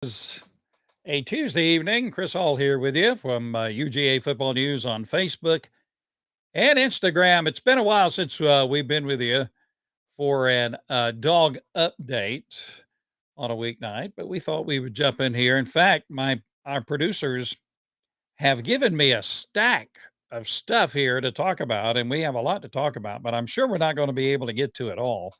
Is a Tuesday evening. Chris Hall here with you from UGA Football News on Facebook and Instagram. It's been a while since we've been with you for an dog update on a weeknight, but we thought we would jump in here. In fact, my our producers have given me a stack of stuff here to talk about, and we have a lot to talk about, but I'm sure we're not going to be able to get to it all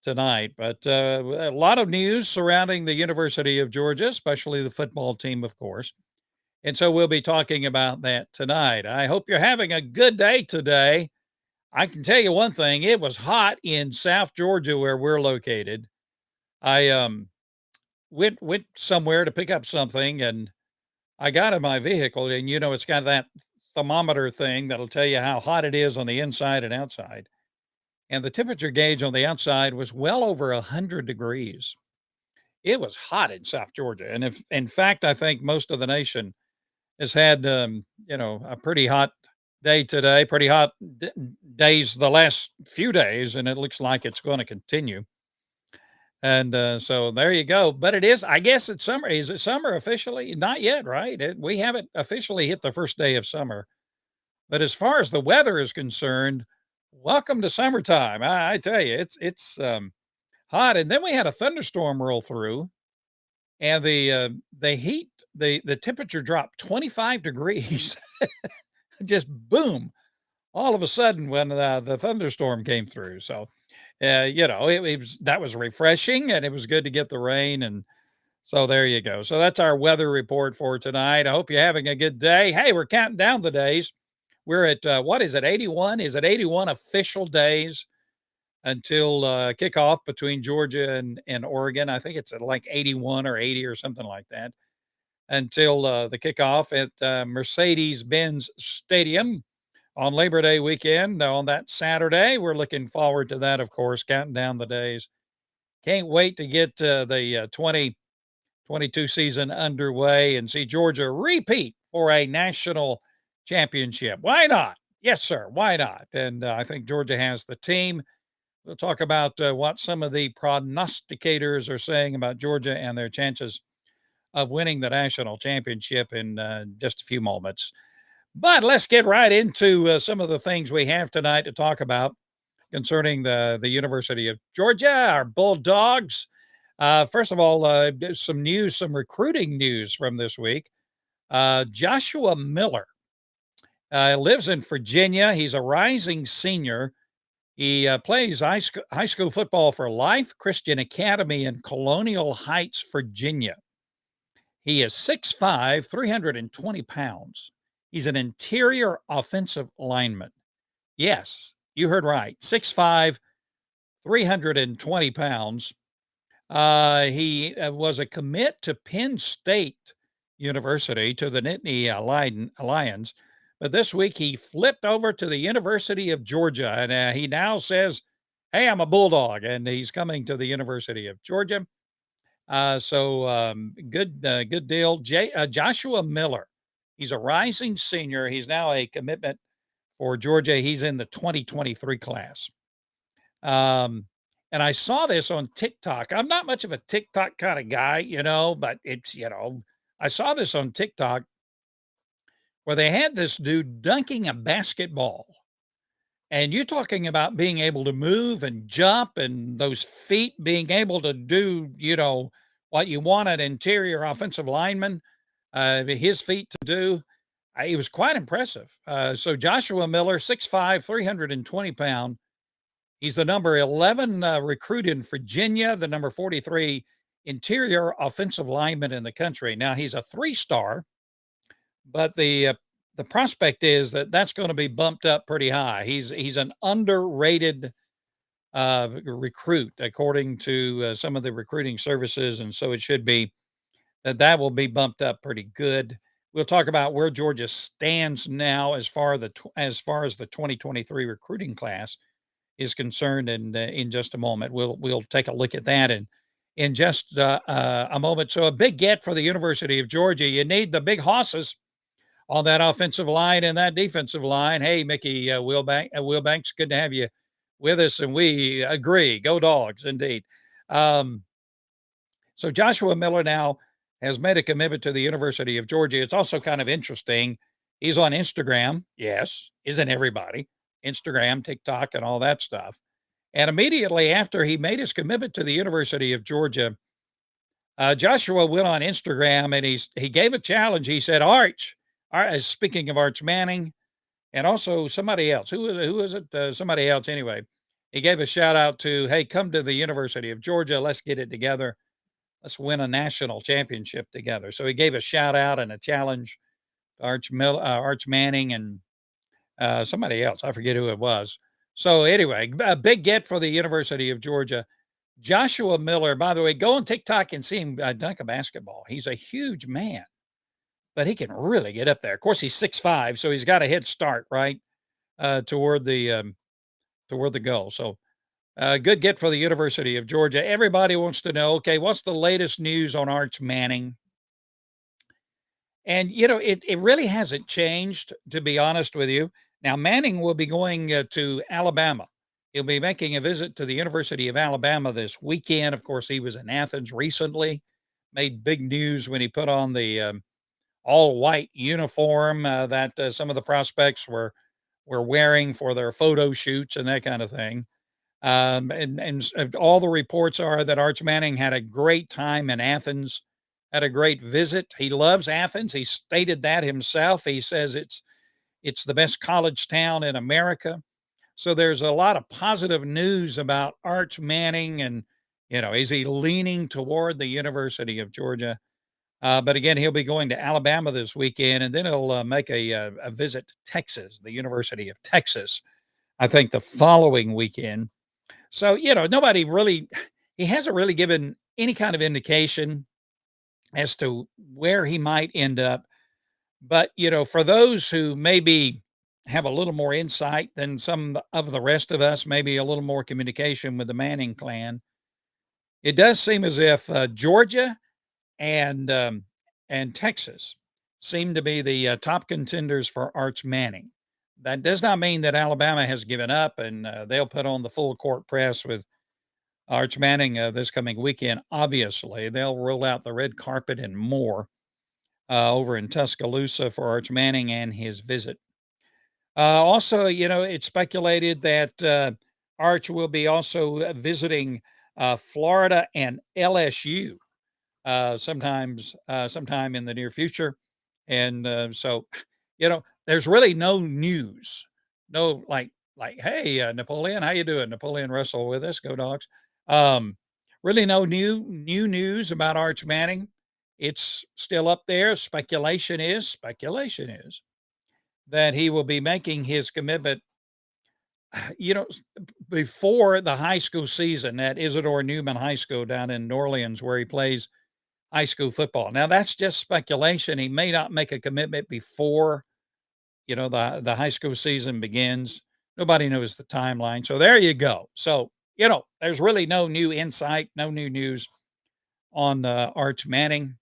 tonight. But a lot of news surrounding the University of Georgia, especially the football team, of course. And so we'll be talking about that tonight. I hope you're having a good day today. I can tell you one thing, it was hot in South Georgia where we're located. I went somewhere to pick up something and I got in my vehicle and it's got that thermometer thing that'll tell you how hot it is on the inside and outside. And the temperature gauge on the outside was well over 100 degrees. It was hot in South Georgia. And if, in fact, I think most of the nation has had, a pretty hot day today, pretty hot days the last few days, and it looks like it's going to continue. And so there you go. But it is, I guess it's summer. Is it summer officially? Not yet, right? We haven't officially hit the first day of summer. But as far as the weather is concerned, welcome to summertime. I tell you, it's hot. And then we had a thunderstorm roll through, and the heat, the temperature dropped 25 degrees. Just boom, all of a sudden when the thunderstorm came through. So, it was that was refreshing, and it was good to get the rain. And so there you go. So that's our weather report for tonight. I hope you're having a good day. Hey, we're counting down the days. We're at, what is it, 81? Is it 81 official days until kickoff between Georgia and Oregon? I think it's at like 81 or 80 or something like that until the kickoff at Mercedes-Benz Stadium on Labor Day weekend on that Saturday. We're looking forward to that, of course, counting down the days. Can't wait to get the 2022 season underway and see Georgia repeat for a national championship. Why not? Yes, sir. Why not? And I think Georgia has the team. We'll talk about what some of the prognosticators are saying about Georgia and their chances of winning the national championship in just a few moments. But let's get right into some of the things we have tonight to talk about concerning the University of Georgia, our Bulldogs. First of all, some news, some recruiting news from this week. Joshua Miller lives in Virginia. He's a rising senior. He plays high school football for Life Christian Academy in Colonial Heights, Virginia. He is 6'5", 320 pounds. He's an interior offensive lineman. Yes, you heard right. 6'5", 320 pounds. He was a commit to Penn State University, to the Nittany Lions. But this week he flipped over to the University of Georgia, and he now says, hey, I'm a Bulldog, and he's coming to the University of Georgia. Good deal. Joshua Miller, he's a rising senior. He's now a commitment for Georgia. He's in the 2023 class. And I saw this on TikTok. I'm not much of a TikTok kind of guy, but I saw this on TikTok where they had this dude dunking a basketball. And you're talking about being able to move and jump and those feet being able to do, what you want an interior offensive lineman, his feet to do. It was quite impressive. So Joshua Miller, 6'5", 320 pound. He's the number 11 recruit in Virginia, the number 43 interior offensive lineman in the country. Now he's a 3-star, but the prospect is that that's going to be bumped up pretty high. He's an underrated recruit, according to some of the recruiting services, and so it should be that will be bumped up pretty good. We'll talk about where Georgia stands now as far as the 2023 recruiting class is concerned, and in just a moment we'll take a look at that in just a moment. So a big get for the University of Georgia. You need the big hosses on that offensive line and that defensive line. Hey, Mickey Wilbanks, good to have you with us, and we agree. Go Dogs, indeed. So Joshua Miller now has made a commitment to the University of Georgia. It's also kind of interesting. He's on Instagram. Yes, isn't everybody? Instagram, TikTok, and all that stuff. And immediately after he made his commitment to the University of Georgia, Joshua went on Instagram and he gave a challenge. He said, speaking of Arch Manning, and also somebody else. Who was it? Somebody else. Anyway, he gave a shout out to, hey, come to the University of Georgia. Let's get it together. Let's win a national championship together. So he gave a shout out and a challenge to Arch Manning, and somebody else. I forget who it was. So anyway, a big get for the University of Georgia. Joshua Miller, by the way, go on TikTok and see him dunk a basketball. He's a huge man, but he can really get up there. Of course, he's 6'5", so he's got a head start, right, toward the goal. So good get for the University of Georgia. Everybody wants to know, okay, what's the latest news on Arch Manning? And, it really hasn't changed, to be honest with you. Now, Manning will be going to Alabama. He'll be making a visit to the University of Alabama this weekend. Of course, he was in Athens recently, made big news when he put on the all white uniform that some of the prospects were wearing for their photo shoots and that kind of thing. And all the reports are that Arch Manning had a great time in Athens, had a great visit. He loves Athens. He stated that himself. He says it's the best college town in America. So there's a lot of positive news about Arch Manning, and is he leaning toward the University of Georgia? But again, he'll be going to Alabama this weekend, and then he'll make a visit to Texas, the University of Texas, I think the following weekend. So, nobody really, he hasn't really given any kind of indication as to where he might end up. But, for those who maybe have a little more insight than some of the rest of us, maybe a little more communication with the Manning clan, it does seem as if Georgia and and Texas seem to be the top contenders for Arch Manning. That does not mean that Alabama has given up, and they'll put on the full court press with Arch Manning this coming weekend. Obviously, they'll roll out the red carpet and more over in Tuscaloosa for Arch Manning and his visit. Also, it's speculated that Arch will be also visiting Florida and LSU sometime in the near future. And so, there's really no news, no like, hey, Napoleon, how you doing? Napoleon Russell with us, go Dogs. Um, really no new news about Arch Manning. It's still up there. Speculation is that he will be making his commitment, you know, before the high school season at Isidore Newman High School down in New Orleans, where he plays high school football. Now that's just speculation. He may not make a commitment before, the high school season begins. Nobody knows the timeline. So there you go. So, there's really no new insight, no new news on Arch Manning.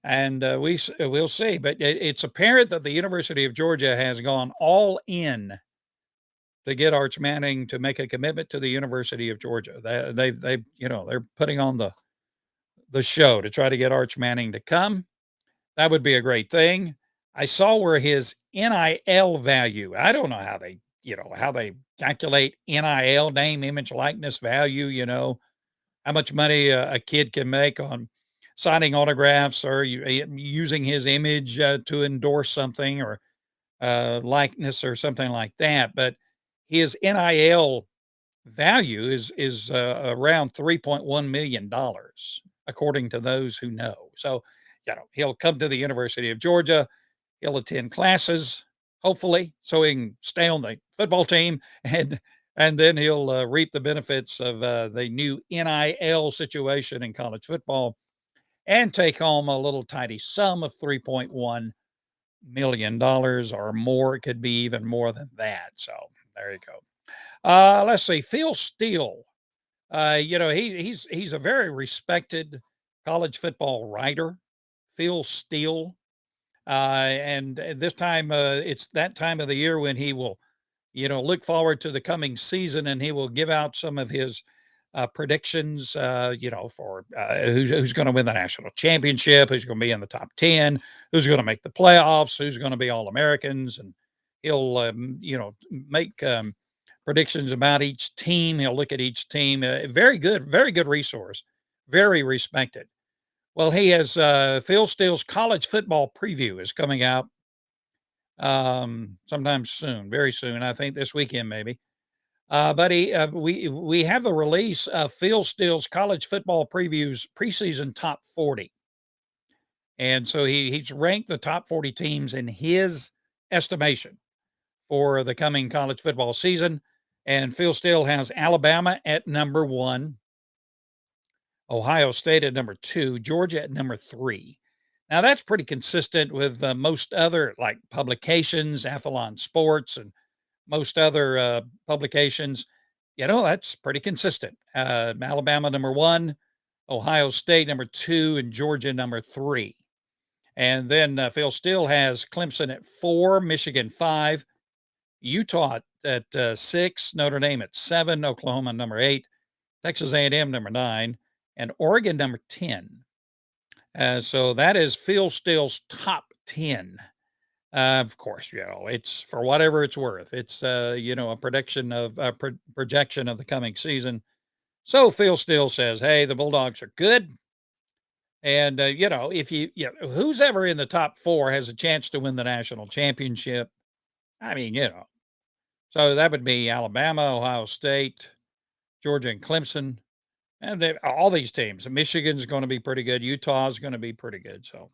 And we'll see. But it's apparent that the University of Georgia has gone all in to get Arch Manning to make a commitment to the University of Georgia. They're putting on the show to try to get Arch Manning to come. That would be a great thing. I saw where his NIL value. I don't know how they calculate NIL, name, image, likeness value. How much money a kid can make on signing autographs or using his image to endorse something, or likeness or something like that. But his NIL value is around $3.1 million, according to those who know. So, he'll come to the University of Georgia. He'll attend classes, hopefully, so he can stay on the football team, and then he'll reap the benefits of the new NIL situation in college football, and take home a little tidy sum of $3.1 million or more. It could be even more than that. So there you go. Let's see. Phil Steele. He's a very respected college football writer. Phil Steele. And this time, it's that time of the year when he will, look forward to the coming season, and he will give out some of his predictions, for who's going to win the national championship, who's going to be in the top 10, who's going to make the playoffs, who's going to be all Americans. And he'll, make predictions about each team. He'll look at each team. Very good resource, very respected. Well, he has Phil Steele's college football preview is coming out sometime soon, very soon. I think this weekend, maybe. But we have the release of Phil Steele's college football previews preseason top 40, and so he's ranked the top 40 teams in his estimation for the coming college football season. And Phil Steele has Alabama at number 1, Ohio State at number 2, Georgia at number 3. Now that's pretty consistent with most other like publications, Athlon Sports, and most other publications. That's pretty consistent. Alabama number 1, Ohio State number 2, and Georgia number 3. And then Phil Steele has Clemson at 4, Michigan 5, Utah at 6, Notre Dame at 7, Oklahoma number 8, Texas A&M number 9, and Oregon number 10. So that is Phil Steele's top 10. Of course, it's for whatever it's worth. It's a prediction of projection of the coming season. So Phil Steele says, "Hey, the Bulldogs are good, and if who's ever in the top 4 has a chance to win the national championship. I mean, so that would be Alabama, Ohio State, Georgia, and Clemson, and all these teams. Michigan's going to be pretty good. Utah's going to be pretty good. So."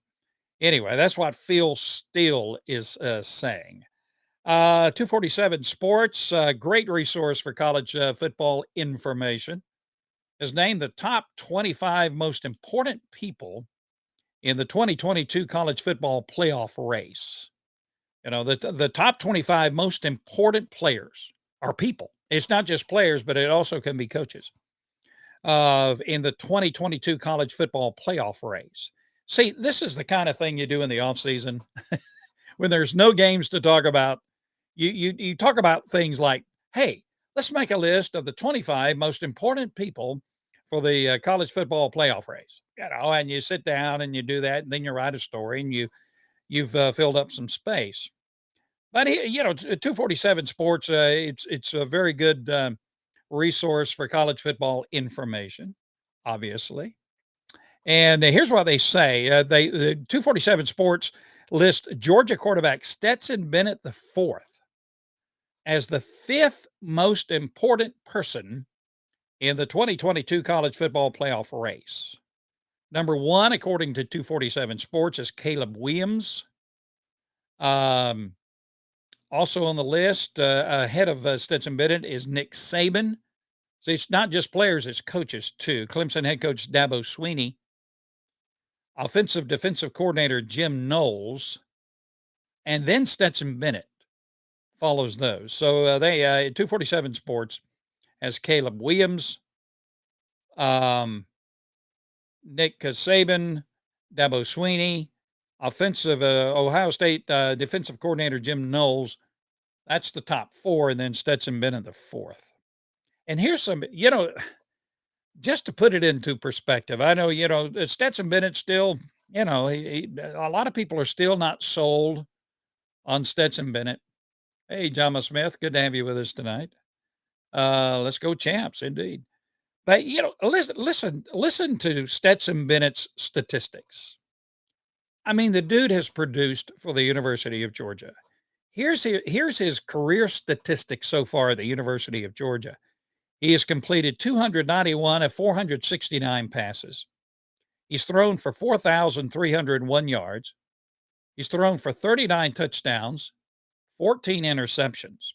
Anyway, that's what Phil Steele is saying. 247 Sports, great resource for college football information, has named the top 25 most important people in the 2022 college football playoff race. The top 25 most important players are people. It's not just players, but it also can be coaches in the 2022 college football playoff race. See, this is the kind of thing you do in the off season when there's no games to talk about. You talk about things like, hey, let's make a list of the 25 most important people for the college football playoff race. And you sit down and you do that, and then you write a story, and you've filled up some space. But 247 Sports, it's a very good resource for college football information, obviously. And here's what they say. The 247 Sports list Georgia quarterback Stetson Bennett IV as the 5th most important person in the 2022 college football playoff race. Number 1, according to 247 Sports, is Caleb Williams. Also on the list, ahead of Stetson Bennett, is Nick Saban. So it's not just players, it's coaches too. Clemson head coach Dabo Swinney. Offensive defensive coordinator Jim Knowles, and then Stetson Bennett follows those. So they 247 Sports has Caleb Williams, Nick Saban, Dabo Swinney, offensive Ohio State defensive coordinator Jim Knowles. That's the top 4, and then Stetson Bennett the 4th. And here's some, just to put it into perspective, I know, Stetson Bennett still, a lot of people are still not sold on Stetson Bennett. Hey, John Smith, good to have you with us tonight. Let's go champs, indeed. But, listen to Stetson Bennett's statistics. I mean, the dude has produced for the University of Georgia. Here's his career statistics so far at the University of Georgia. He has completed 291 of 469 passes. He's thrown for 4,301 yards. He's thrown for 39 touchdowns, 14 interceptions.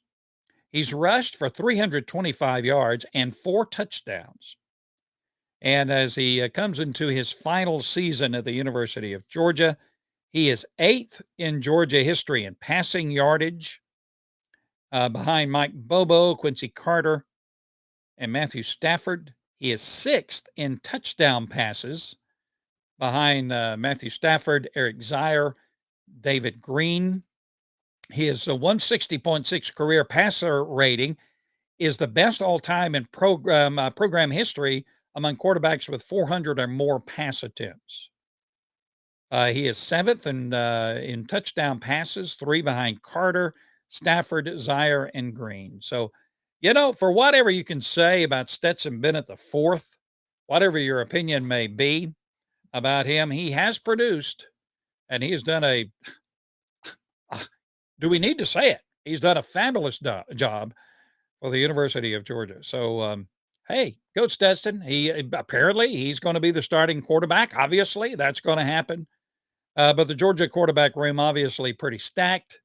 He's rushed for 325 yards and 4 touchdowns. And as he comes into his final season at the University of Georgia, he is 8th in Georgia history in passing yardage, behind Mike Bobo, Quincy Carter, and Matthew Stafford. He is 6th in touchdown passes behind Matthew Stafford, Eric Zier, David Green. He has a 160.6 career passer rating. is the best all time in program history among quarterbacks with 400 or more pass attempts. He is seventh in touchdown passes, three behind Carter, Stafford, Zaire, and Green. So, for whatever you can say about Stetson Bennett the fourth, whatever your opinion may be about him, he has produced, and he's done a. Do we need to say it? He's done a fabulous job for the University of Georgia. So, hey, Coach Stetson, apparently he's going to be the starting quarterback. Obviously, that's going to happen. But the Georgia quarterback room obviously pretty stacked.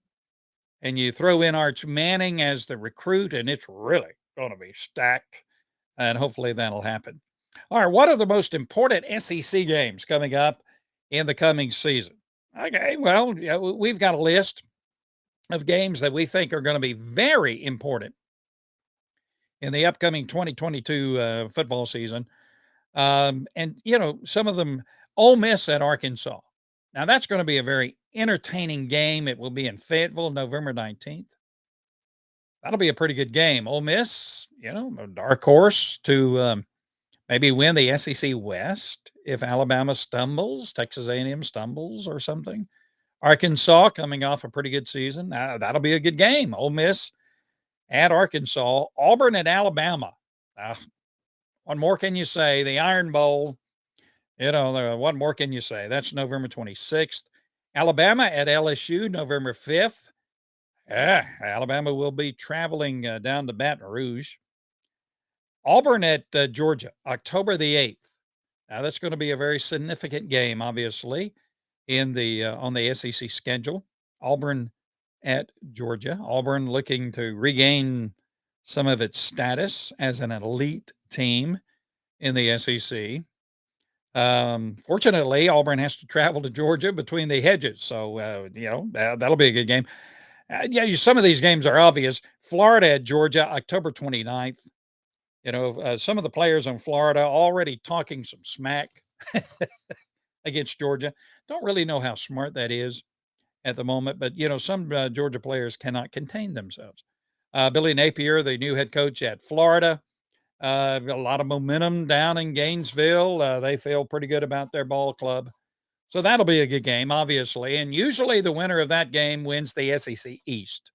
And you throw in Arch Manning as the recruit, and it's really going to be stacked. And hopefully that'll happen. All right, what are the most important SEC games coming up in the coming season? Okay, well, yeah, we've got a list of games that we think are going to be very important in the upcoming 2022 football season. And, some of them, Ole Miss at Arkansas. Now, that's going to be a very entertaining game. It will be in Fayetteville, November 19th. That'll be a pretty good game. Ole Miss, a dark horse to maybe win the SEC West if Alabama stumbles, Texas A&M stumbles or something. Arkansas coming off a pretty good season. That'll be a good game. Ole Miss at Arkansas. Auburn at Alabama. What more can you say? The Iron Bowl. What more can you say? That's November 26th. Alabama at LSU, November 5th. Alabama will be traveling down to Baton Rouge. Auburn at Georgia, October the 8th. Now, that's going to be a very significant game, obviously, on the SEC schedule. Auburn at Georgia. Auburn looking to regain some of its status as an elite team in the SEC. Fortunately, Auburn has to travel to Georgia between the hedges. So, that'll be a good game. Some of these games are obvious. Florida at Georgia, October 29th. Some of the players in Florida already talking some smack against Georgia. Don't really know how smart that is at the moment, but, some Georgia players cannot contain themselves. Billy Napier, the new head coach at Florida, a lot of momentum down in Gainesville. They feel pretty good about their ball club. So that'll be a good game, obviously. And usually the winner of that game wins the SEC East.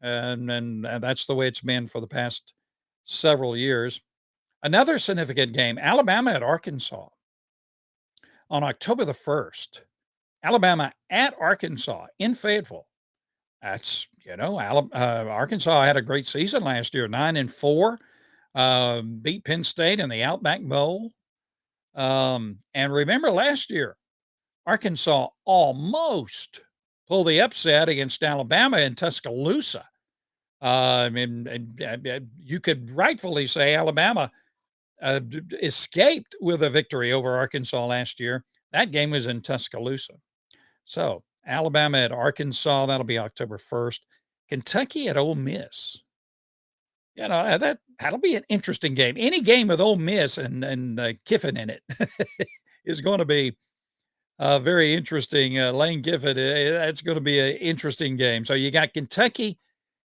And that's the way it's been for the past several years. Another significant game, Alabama at Arkansas on October the 1st. Alabama at Arkansas in Fayetteville. That's, Arkansas had a great season last year, 9-4. Beat Penn State in the Outback Bowl. And remember last year, Arkansas almost pulled the upset against Alabama in Tuscaloosa. You could rightfully say Alabama escaped with a victory over Arkansas last year. That game was in Tuscaloosa. So Alabama at Arkansas, that'll be October 1st. Kentucky at Ole Miss. That'll be an interesting game. Any game with Ole Miss and Kiffin in it is going to be very interesting. Lane Kiffin, that's going to be an interesting game. So you got Kentucky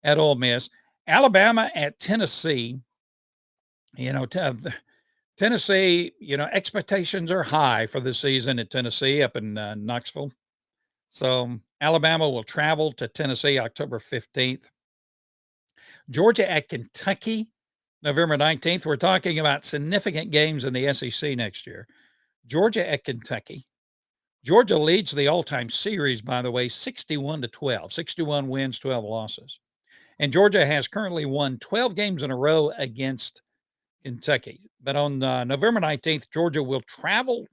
at Ole Miss, Alabama at Tennessee. Tennessee, expectations are high for this season at Tennessee up in Knoxville. So Alabama will travel to Tennessee October 15th. Georgia at Kentucky, November 19th. We're talking about significant games in the SEC next year. Georgia at Kentucky. Georgia leads the all-time series, by the way, 61-12. 61 wins, 12 losses. And Georgia has currently won 12 games in a row against Kentucky. But on November 19th, Georgia will travel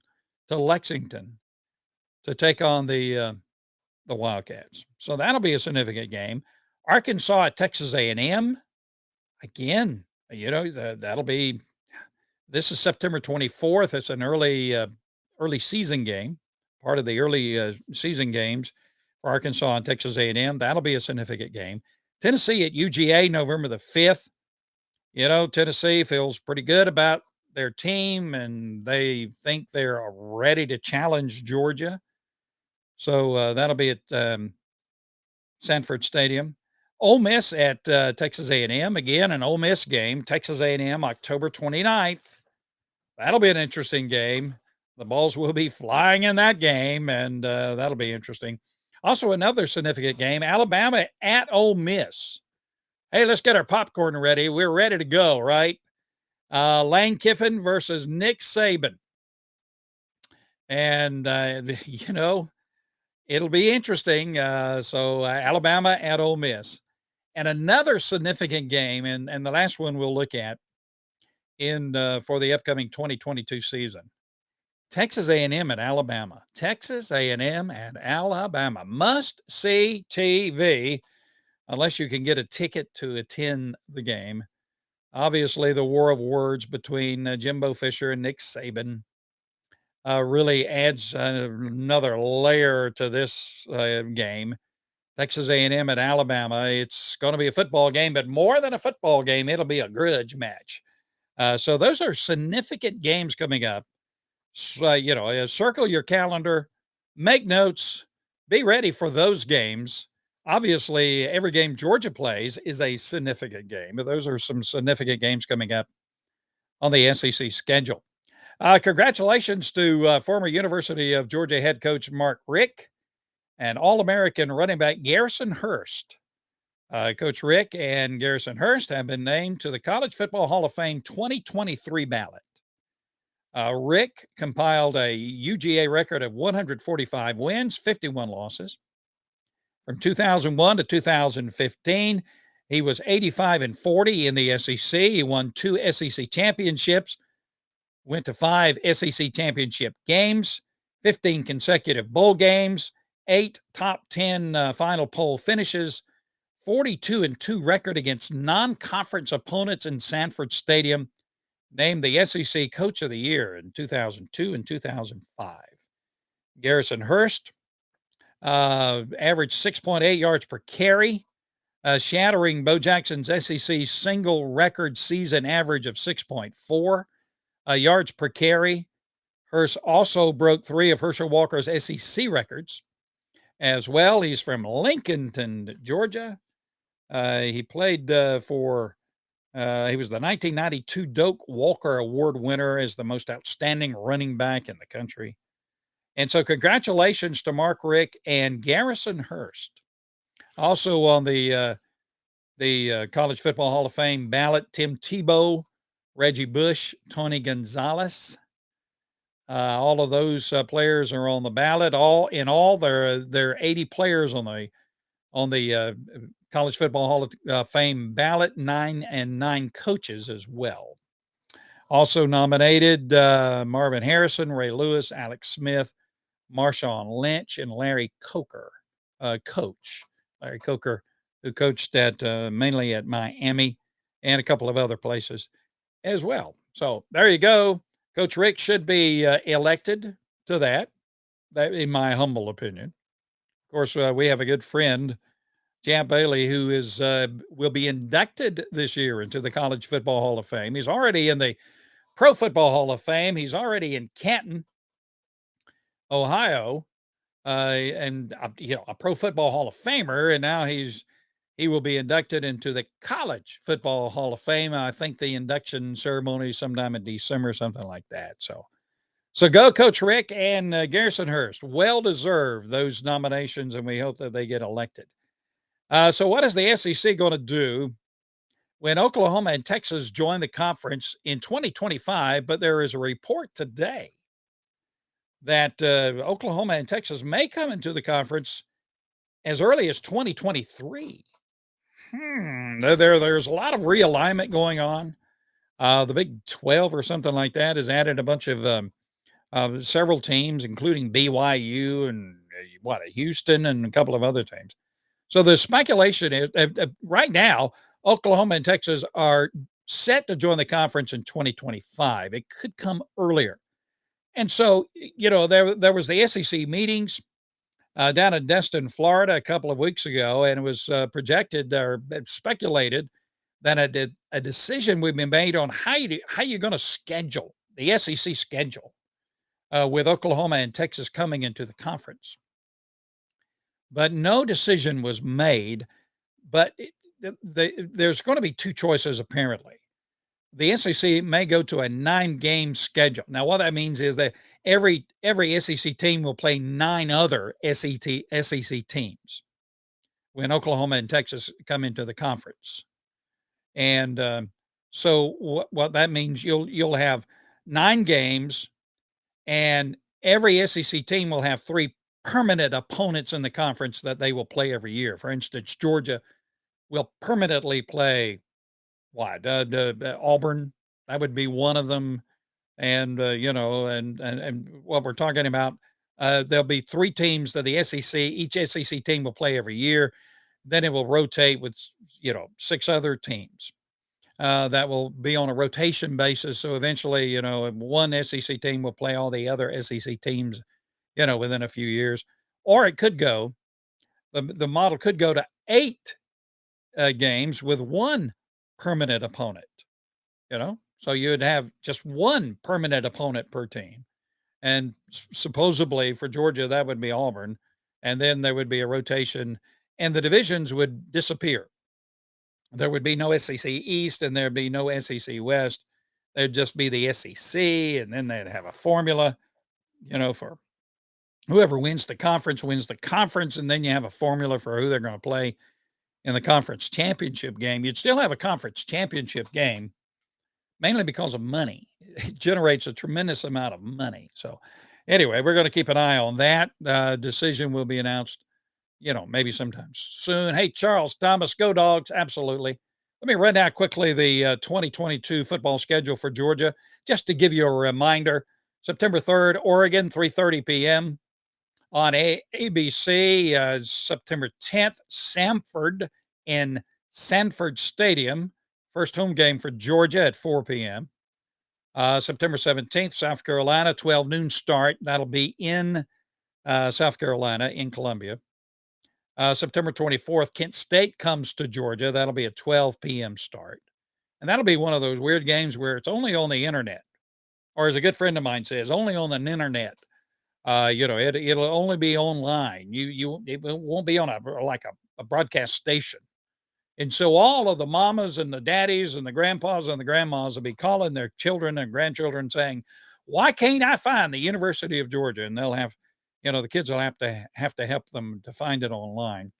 to Lexington to take on the Wildcats. So that'll be a significant game. Arkansas at Texas A&M. Again, that'll be, this is September 24th. It's an early season game, part of the early season games for Arkansas and Texas A&M. That'll be a significant game. Tennessee at UGA, November the 5th. Tennessee feels pretty good about their team, and they think they're ready to challenge Georgia. So that'll be at Sanford Stadium. Ole Miss at Texas A&M. Again, an Ole Miss game. Texas A&M, October 29th. That'll be an interesting game. The balls will be flying in that game, and that'll be interesting. Also, another significant game, Alabama at Ole Miss. Hey, let's get our popcorn ready. We're ready to go, right? Lane Kiffin versus Nick Saban. And, it'll be interesting. So Alabama at Ole Miss. And another significant game, and the last one we'll look at in for the upcoming 2022 season. Texas A&M at Alabama. Texas A&M and Alabama. Must see TV unless you can get a ticket to attend the game. Obviously, the war of words between Jimbo Fisher and Nick Saban really adds another layer to this game. Texas A&M at Alabama. It's going to be a football game, but more than a football game, it'll be a grudge match. So those are significant games coming up. So, circle your calendar, make notes, be ready for those games. Obviously, every game Georgia plays is a significant game, but those are some significant games coming up on the SEC schedule. Congratulations to former University of Georgia head coach Mark Richt and All-American running back Garrison Hurst. Coach Richt and Garrison Hurst have been named to the College Football Hall of Fame 2023 ballot. Richt compiled a UGA record of 145 wins, 51 losses. From 2001 to 2015, he was 85-40 in the SEC. He won 2 SEC championships, went to 5 SEC championship games, 15 consecutive bowl games, 8 top 10 final poll finishes, 42-2 record against non-conference opponents in Sanford Stadium, named the SEC Coach of the Year in 2002 and 2005. Garrison Hurst averaged 6.8 yards per carry, shattering Bo Jackson's SEC single record season average of 6.4 yards per carry. Hurst also broke 3 of Herschel Walker's SEC records as well. He's from Lincolnton, Georgia. He played he was the 1992 Doak Walker Award winner as the most outstanding running back in the country. And so congratulations to Mark Richt and Garrison Hurst. Also on the College Football Hall of Fame ballot, Tim Tebow, Reggie Bush, Tony Gonzalez. All of those players are on the ballot. There are 80 players on the College Football Hall of Fame ballot, 9 coaches as well. Also nominated Marvin Harrison, Ray Lewis, Alex Smith, Marshawn Lynch, and Larry Coker, Larry Coker, who coached mainly at Miami and a couple of other places as well. So there you go. Coach Richt should be elected to that, in my humble opinion. Of course, we have a good friend, Champ Bailey, who will be inducted this year into the College Football Hall of Fame. He's already in the Pro Football Hall of Fame. He's already in Canton, Ohio, and a Pro Football Hall of Famer. And now he will be inducted into the College Football Hall of Fame. I think the induction ceremony is sometime in December, something like that. So go Coach Richt and Garrison Hurst. Well deserved those nominations, and we hope that they get elected. So what is the SEC going to do when Oklahoma and Texas join the conference in 2025? But there is a report today that Oklahoma and Texas may come into the conference as early as 2023. There's a lot of realignment going on. The Big 12 or something like that has added a bunch of several teams, including BYU and Houston and a couple of other teams. So the speculation is right now, Oklahoma and Texas are set to join the conference in 2025. It could come earlier. And so, there was the SEC meetings down in Destin, Florida a couple of weeks ago, and it was projected or speculated that a decision would be made on how you're going to schedule the SEC schedule with Oklahoma and Texas coming into the conference. But no decision was made. but there's going to be two choices apparently. The SEC may go to a 9-game schedule. Now, what that means is that every SEC team will play 9 other SEC teams when Oklahoma and Texas come into the conference. And so what that means, you'll have 9 games, and every SEC team will have 3 permanent opponents in the conference that they will play every year. For instance, Georgia will permanently play what? Auburn, that would be one of them. And, and what we're talking about, there'll be 3 teams that the SEC, each SEC team will play every year. Then it will rotate with, 6 other teams that will be on a rotation basis. So eventually, one SEC team will play all the other SEC teams, within a few years. Or it could go, the model could go to 8 games with 1 permanent opponent, So you'd have just 1 permanent opponent per team. And supposedly for Georgia, that would be Auburn. And then there would be a rotation and the divisions would disappear. There would be no SEC East and there'd be no SEC West. There'd just be the SEC. And then they'd have a formula, for whoever wins the conference wins the conference. And then you have a formula for who they're going to play in the conference championship game. You'd still have a conference championship game, mainly because of money. It generates a tremendous amount of money. So anyway, we're going to keep an eye on that. Decision will be announced, maybe sometime soon. Hey, Charles Thomas, go Dogs. Absolutely. Let me run down quickly the 2022 football schedule for Georgia, just to give you a reminder. September 3rd, Oregon, 3:30 p.m. on ABC. September 10th, Samford in Sanford Stadium. First home game for Georgia at 4 p.m. September 17th, South Carolina, 12 noon start. That'll be in South Carolina, in Columbia. September 24th, Kent State comes to Georgia. That'll be a 12 p.m. start. And that'll be one of those weird games where it's only on the internet. Or as a good friend of mine says, only on the internet. It'll only be online. It won't be on a broadcast station. And so all of the mamas and the daddies and the grandpas and the grandmas will be calling their children and grandchildren saying, why can't I find the University of Georgia? And they'll have, the kids will have to help them to find it online.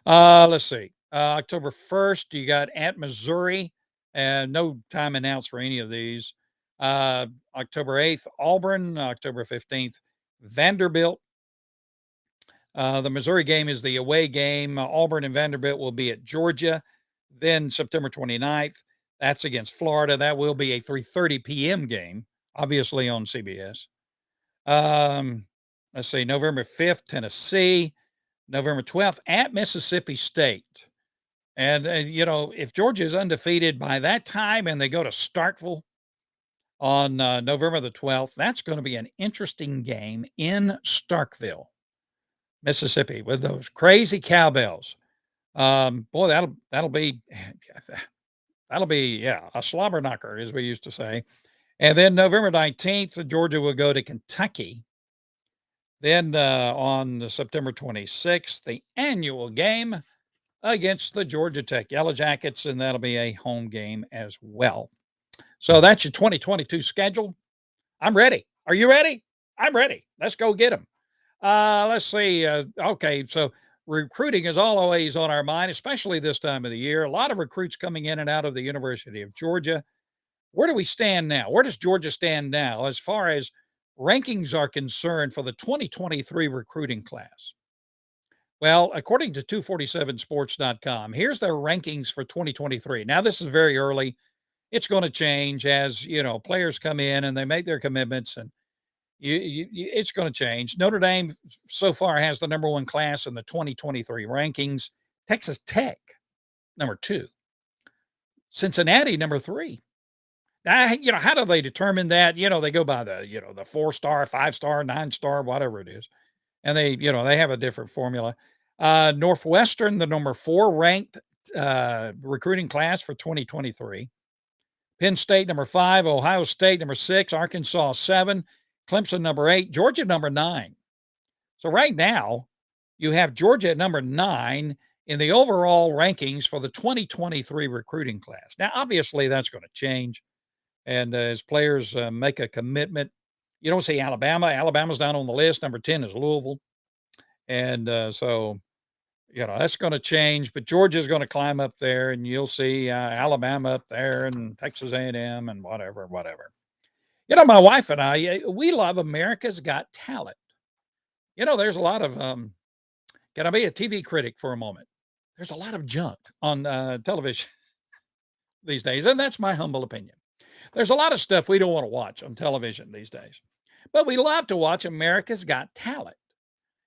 Let's see. October 1st, you got at Missouri, and no time announced for any of these. October 8th, Auburn. October 15th, Vanderbilt. The Missouri game is the away game. Auburn and Vanderbilt will be at Georgia. Then September 29th, that's against Florida. That will be a 3:30 p.m. game, obviously on CBS. Let's see, November 5th, Tennessee. November 12th at Mississippi State. And, if Georgia is undefeated by that time and they go to Starkville on November the 12th, that's going to be an interesting game in Starkville, Mississippi, with those crazy cowbells. Boy, that'll be a slobber knocker, as we used to say. And then November 19th, Georgia will go to Kentucky. Then on September 26th, the annual game against the Georgia Tech Yellow Jackets, and that'll be a home game as well. So that's your 2022 schedule. I'm ready. Are you ready? I'm ready. Let's go get them. Let's see. Okay, so recruiting is always on our mind, especially this time of the year. A lot of recruits coming in and out of the University of Georgia. Where do we stand now? Where does Georgia stand now as far as rankings are concerned for the 2023 recruiting class? Well, according to 247sports.com, here's their rankings for 2023. Now, this is very early. It's going to change as, players come in and they make their commitments, and it's going to change. Notre Dame so far has the number 1 class in the 2023 rankings. Texas Tech, number 2. Cincinnati, number 3. Now, how do they determine that? They go by the 4-star, 5-star, 9-star, whatever it is. And they have a different formula. Northwestern, the number 4 ranked recruiting class for 2023. Penn State, number 5. Ohio State, number 6. Arkansas, 7. Clemson, number 8. Georgia, number 9. So right now, you have Georgia at number 9 in the overall rankings for the 2023 recruiting class. Now, obviously, that's going to change. And as players make a commitment, you don't see Alabama. Alabama's down on the list. Number 10 is Louisville. And so, that's going to change. But Georgia's going to climb up there, and you'll see Alabama up there and Texas A&M and whatever, whatever. My wife and I, we love America's Got Talent. There's a lot of, can I be a TV critic for a moment? There's a lot of junk on television these days, and that's my humble opinion. There's a lot of stuff we don't want to watch on television these days, but we love to watch America's Got Talent.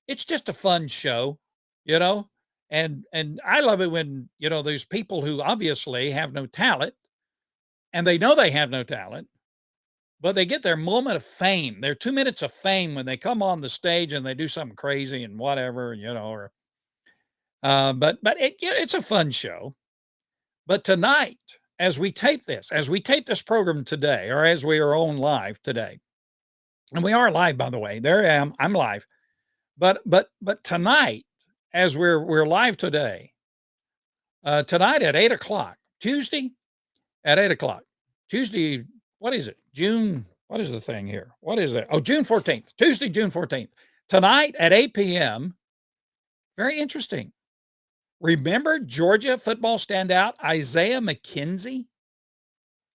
It's just a fun show, you know, and I love it when, these people who obviously have no talent and they know they have no talent, but they get their moment of fame, their 2 minutes of fame when they come on the stage and they do something crazy and whatever, or it's a fun show. But tonight, as we tape this program today, or as we are on live today, and we are live, by the way, there I am, I'm live. But tonight, as we're live today, tonight at 8:00, Tuesday at 8:00, Tuesday, what is it? What is the thing here? What is it? Oh, June 14th, Tuesday, June 14th, tonight at 8 p.m. Very interesting. Remember Georgia football standout Isaiah McKenzie?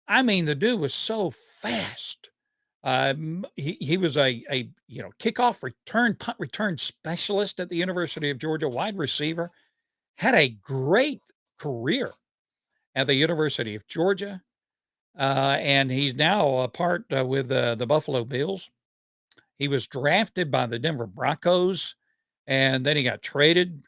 I mean, the dude was so fast. He was a kickoff return, punt return specialist at the University of Georgia, wide receiver, had a great career at the University of Georgia. And he's now a part with the Buffalo Bills. He was drafted by the Denver Broncos, and then he got traded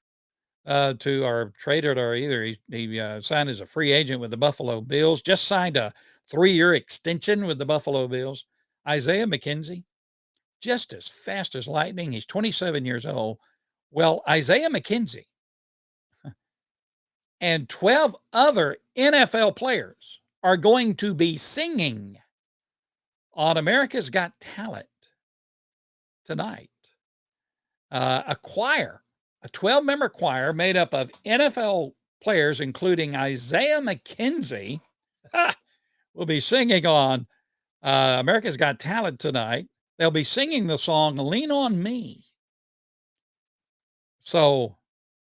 or either he signed as a free agent with the Buffalo Bills, just signed a 3-year extension with the Buffalo Bills. Isaiah McKenzie, just as fast as lightning. He's 27 years old. Well, Isaiah McKenzie and 12 other NFL players are going to be singing on America's Got Talent tonight. A 12-member choir made up of NFL players, including Isaiah McKenzie, will be singing on America's Got Talent tonight. They'll be singing the song Lean on Me. So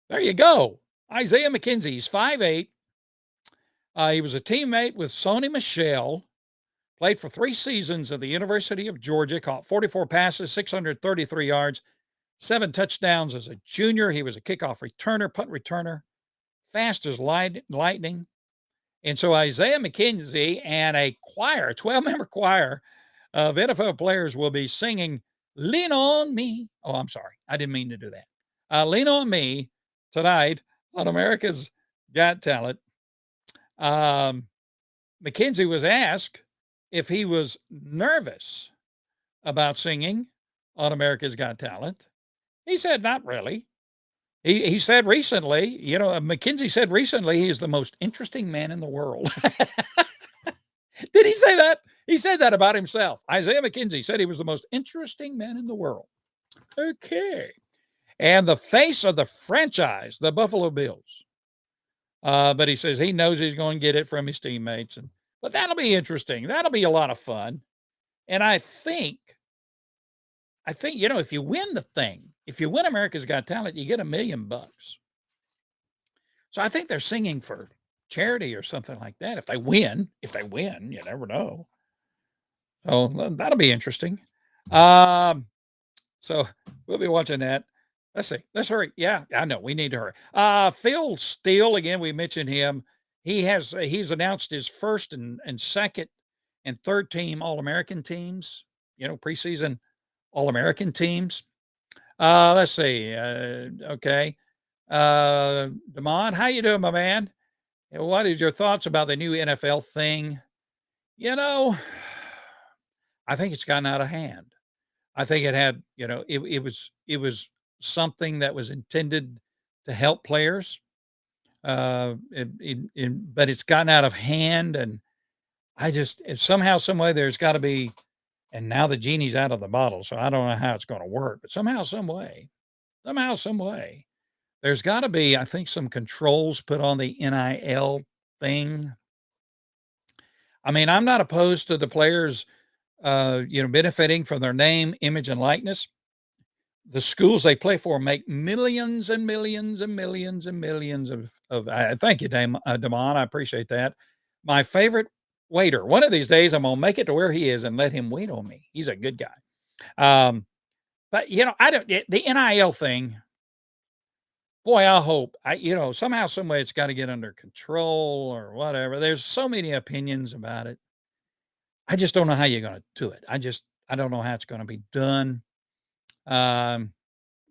there you go. Isaiah McKenzie, he's 5'8". He was a teammate with Sony Michel, played for 3 seasons at the University of Georgia, caught 44 passes, 633 yards, 7 touchdowns as a junior. He was a kickoff returner, punt returner, fast as lightning. And so Isaiah McKenzie and a 12-member choir of NFL players will be singing Lean on Me. Oh, I'm sorry. I didn't mean to do that. Lean on Me tonight on America's Got Talent. McKenzie was asked if he was nervous about singing on America's Got Talent. He said, not really. He said recently, McKenzie said recently, he's the most interesting man in the world. Did he say that? He said that about himself. Isaiah McKenzie said he was the most interesting man in the world. Okay. And the face of the franchise, the Buffalo Bills. But he says he knows he's going to get it from his teammates. But that'll be interesting. That'll be a lot of fun. And I think, if you win the thing, if you win America's Got Talent, you get $1 million. So I think they're singing for charity or something like that. If they win, you never know. So that'll be interesting. So we'll be watching that. Let's see. Let's hurry. Yeah, I know we need to hurry. Phil Steele, again, we mentioned him. He's announced his first and second and third team All-American teams, preseason All-American teams. Let's see. Okay. Damon, how you doing, my man? What is your thoughts about the new NFL thing? I think it's gotten out of hand. I think it had, it was something that was intended to help players. But it's gotten out of hand, and somehow, some way, there's got to be, and now the genie's out of the bottle, so I don't know how it's going to work, but somehow, some way, There's gotta be, I think, some controls put on the NIL thing. I mean, I'm not opposed to the players, benefiting from their name, image, and likeness. The schools they play for make millions and millions and millions and millions of thank you, Damon, I appreciate that. My favorite waiter, one of these days, I'm gonna make it to where he is and let him wait on me. He's a good guy. But, I don't the NIL thing, boy, I hope somehow, some way it's gotta get under control or whatever. There's so many opinions about it. I just don't know how you're gonna do it. I don't know how it's gonna be done. Um,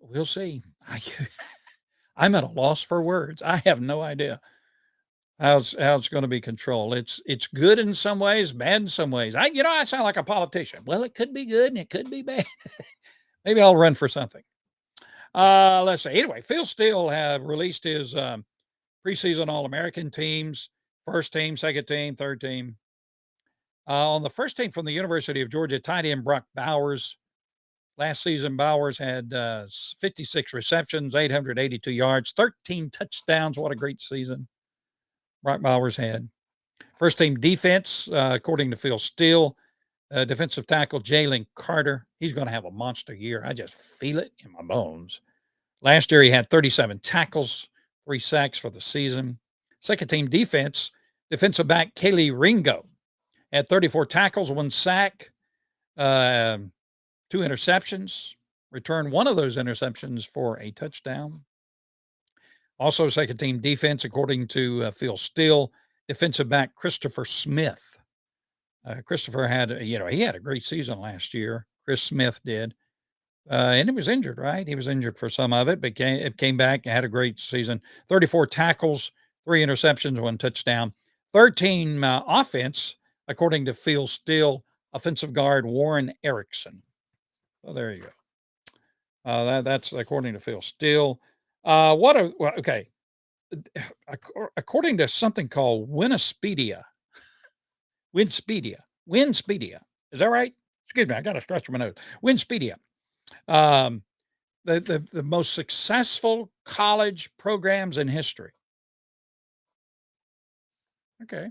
we'll see. I'm at a loss for words. I have no idea how it's gonna be controlled. It's good in some ways, bad in some ways. I sound like a politician. Well, it could be good and it could be bad. Maybe I'll run for something. Let's see. Anyway, Phil Steele have released his preseason All-American teams, first team, second team, third team. On the first team from the University of Georgia, tight end Brock Bowers. Last season, Bowers had 56 receptions, 882 yards, 13 touchdowns. What a great season Brock Bowers had. First team defense, according to Phil Steele, defensive tackle Jalen Carter. He's going to have a monster year. I just feel it in my bones. Last year, he had 37 tackles, 3 sacks for the season. Second team defense, defensive back Kaylee Ringo had 34 tackles, 1 sack, 2 interceptions, returned one of those interceptions for a touchdown. Also, second team defense, according to Phil Steele, defensive back Christopher Smith. Christopher he had a great season last year. Chris Smith did. And he was injured, right? He was injured for some of it, but came back and had a great season. 34 tackles, 3 interceptions, 1 touchdown. Third team offense, according to Phil Steele, offensive guard Warren Erickson. Well, there you go. That's according to Phil Steele. Okay. According to something called Winspedia. Is that right? Excuse me, I got to scratch my nose. Winspedia. Um, the most successful college programs in history. Okay.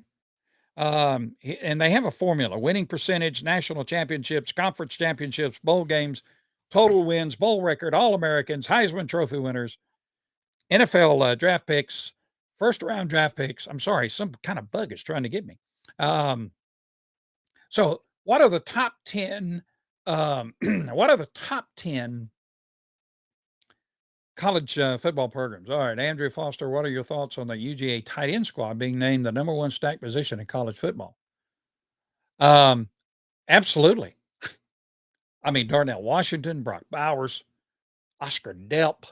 And they have a formula: winning percentage, national championships, conference championships, bowl games, total wins, bowl record, All Americans, Heisman Trophy winners, NFL draft picks, first round draft picks. I'm sorry, some kind of bug is trying to get me. So, what are the top 10? What are the top 10 college football programs? All right, Andrew Foster, what are your thoughts on the UGA tight end squad being named the number 1 stack position in college football? Um, Absolutely. I mean, Darnell Washington, Brock Bowers, Oscar Delp.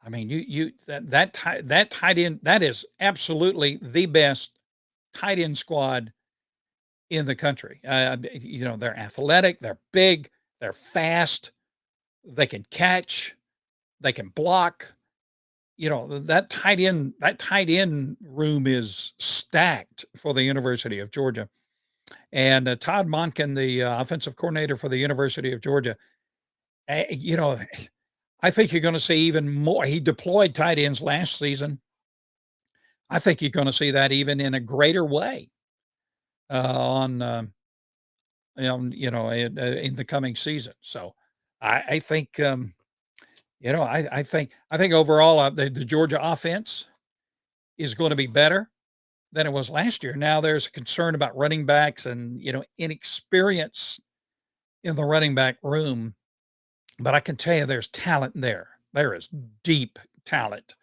I mean, that tight end, that is absolutely the best tight end squad in the country. They're athletic, they're big, they're fast, they can catch, they can block. That tight end room is stacked for the University of Georgia. And Todd Monken, the offensive coordinator for the University of Georgia, eh, you know, I think you're going to see even more. He deployed tight ends last season. I think you're going to see that even in a greater way on in the coming season. So I think I think overall the Georgia offense is going to be better than it was last year. Now there's a concern about running backs and inexperience in the running back room, but I can tell you there's talent there. There is deep talent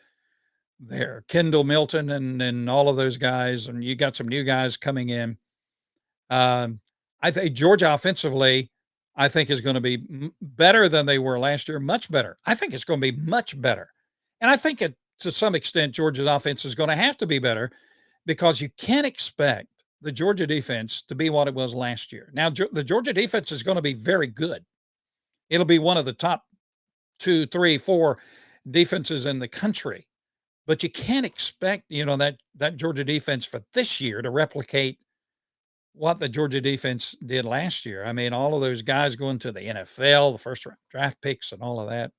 there. Kendall Milton and all of those guys, and you got some new guys coming in. Um, I think Georgia offensively, I think is going to be better than they were last year, much better. I think it's going to be much better. And I think to some extent, Georgia's offense is going to have to be better because you can't expect the Georgia defense to be what it was last year. Now, the Georgia defense is going to be very good. It'll be one of the top 2, 3, 4 defenses in the country. But you can't expect, that Georgia defense for this year to replicate what the Georgia defense did last year. I mean, all of those guys going to the NFL, the first round draft picks and all of that.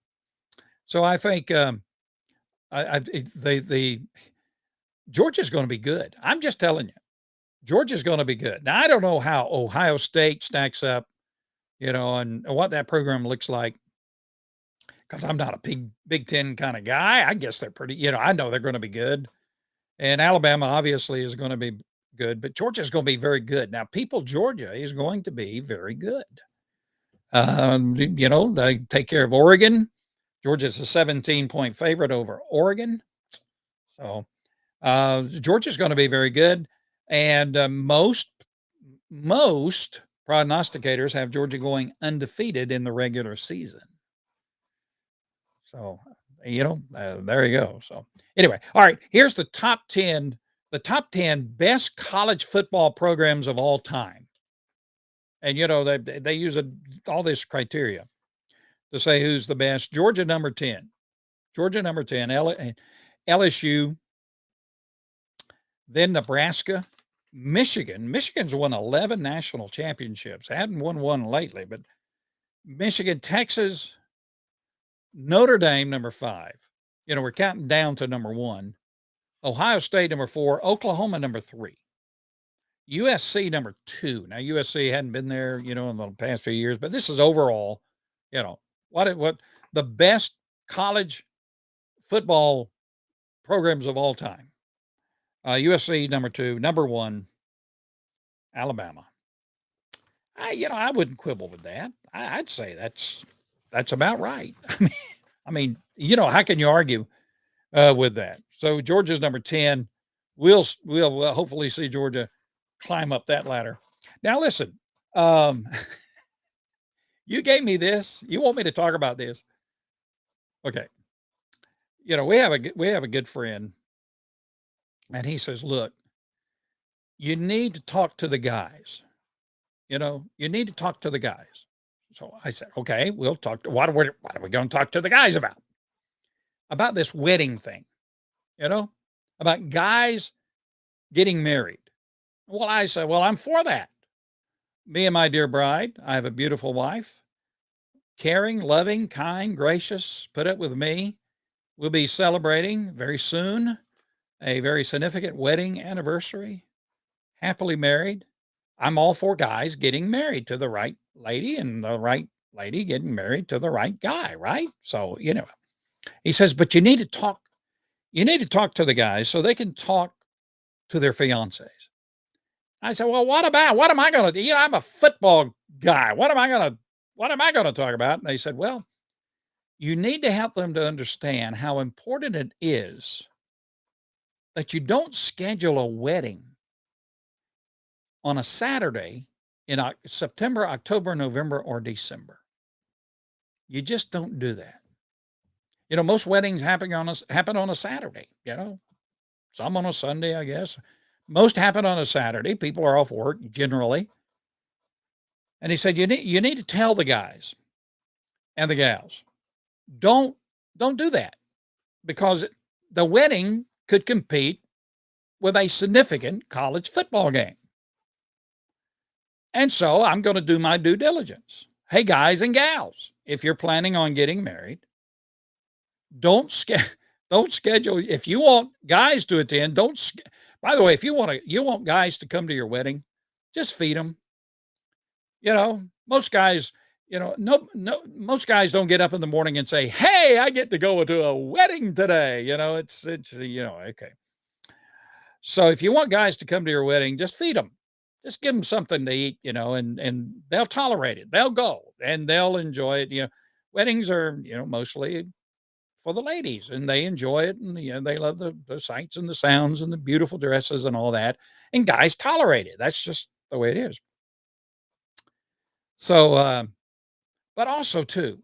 So I think the Georgia's going to be good. I'm just telling you, Georgia's going to be good. Now I don't know how Ohio State stacks up, and what that program looks like because I'm not a Big Ten kind of guy. I guess they're pretty. I know they're going to be good, and Alabama obviously is going to be good, but Georgia's going to be very good. Now, Georgia is going to be very good. They take care of Oregon. Georgia's a 17-point favorite over Oregon. So Georgia's going to be very good. And most prognosticators have Georgia going undefeated in the regular season. So, there you go. So anyway, all right, here's the top 10 best college football programs of all time. And, they use all this criteria to say who's the best. Georgia, number 10. LSU, then Nebraska, Michigan. Michigan's won 11 national championships. Hadn't won one lately, but Michigan, Texas, Notre Dame, number 5. We're counting down to number 1. Ohio State, number 4. Oklahoma, number 3. USC, number 2. Now, USC hadn't been there, in the past few years, but this is overall, what the best college football programs of all time. USC, number 2. Number 1, Alabama. I wouldn't quibble with that. I'd say that's about right. I mean, how can you argue with that? So Georgia's number 10. We'll hopefully see Georgia climb up that ladder. Now, listen, you gave me this. You want me to talk about this? Okay. We have a good friend, and he says, "Look, you need to talk to the guys. You need to talk to the guys." So I said, "Okay, we'll talk. What are we going to talk to the guys about? About this wedding thing, about guys getting married." Well, I said, "Well, I'm for that. Me and my dear bride, I have a beautiful wife, caring, loving, kind, gracious, put up with me. We'll be celebrating very soon a very significant wedding anniversary, happily married. I'm all for guys getting married to the right lady and the right lady getting married to the right guy, right? So, he says, but you need to talk to the guys so they can talk to their fiancés. I said, well, what am I going to do? I'm a football guy. What am I going to talk about? And they said, well, you need to help them to understand how important it is that you don't schedule a wedding on a Saturday in September, October, November, or December. You just don't do that. Most weddings happen on a Saturday, some on a Sunday, I guess. Most happen on a Saturday. People are off work generally. And he said, you need to tell the guys and the gals, don't do that, because the wedding could compete with a significant college football game. And so I'm going to do my due diligence. Hey, guys and gals, if you're planning on getting married, don't schedule. If you want guys to attend, by the way, if you want guys to come to your wedding, just feed them. Most guys, most guys don't get up in the morning and say, "Hey, I get to go to a wedding today." It's okay. So if you want guys to come to your wedding, just feed them. Just give them something to eat, and they'll tolerate it. They'll go and they'll enjoy it. Weddings are, mostly for the ladies, and they enjoy it, and they love the sights and the sounds and the beautiful dresses and all that. And guys tolerate it. That's just the way it is. So, but also too,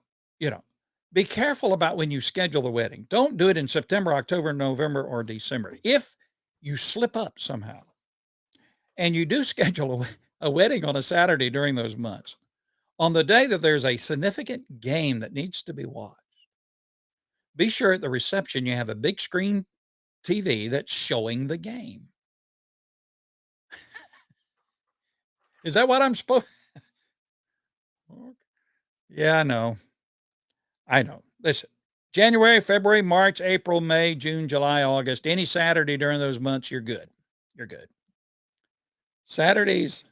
be careful about when you schedule the wedding. Don't do it in September, October, November, or December. If you slip up somehow and you do schedule a wedding on a Saturday during those months, on the day that there's a significant game that needs to be watched, be sure at the reception you have a big screen TV that's showing the game. Is that what I'm supposed? Yeah, I know. Listen, January, February, March, April, May, June, July, August, any Saturday during those months, you're good. You're good. Saturdays,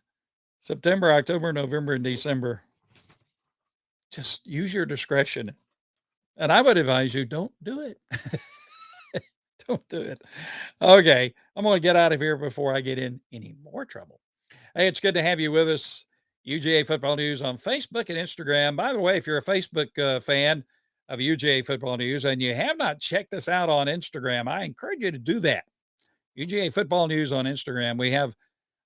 September, October, November, and December, just use your discretion. And I would advise you don't do it. Don't do it. Okay, I'm going to get out of here before I get in any more trouble. Hey, it's good to have you with us. UGA Football News on Facebook and Instagram. By the way, if you're a Facebook fan of UGA Football News and you have not checked us out on Instagram, I encourage you to do that. UGA Football News on Instagram. We have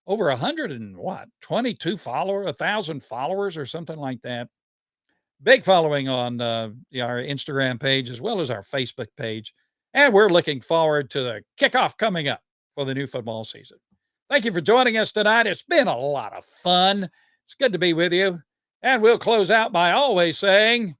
over 22 followers, 1,000 followers or something like that. Big following on our Instagram page as well as our Facebook page. And we're looking forward to the kickoff coming up for the new football season. Thank you for joining us tonight. It's been a lot of fun. It's good to be with you. And we'll close out by always saying,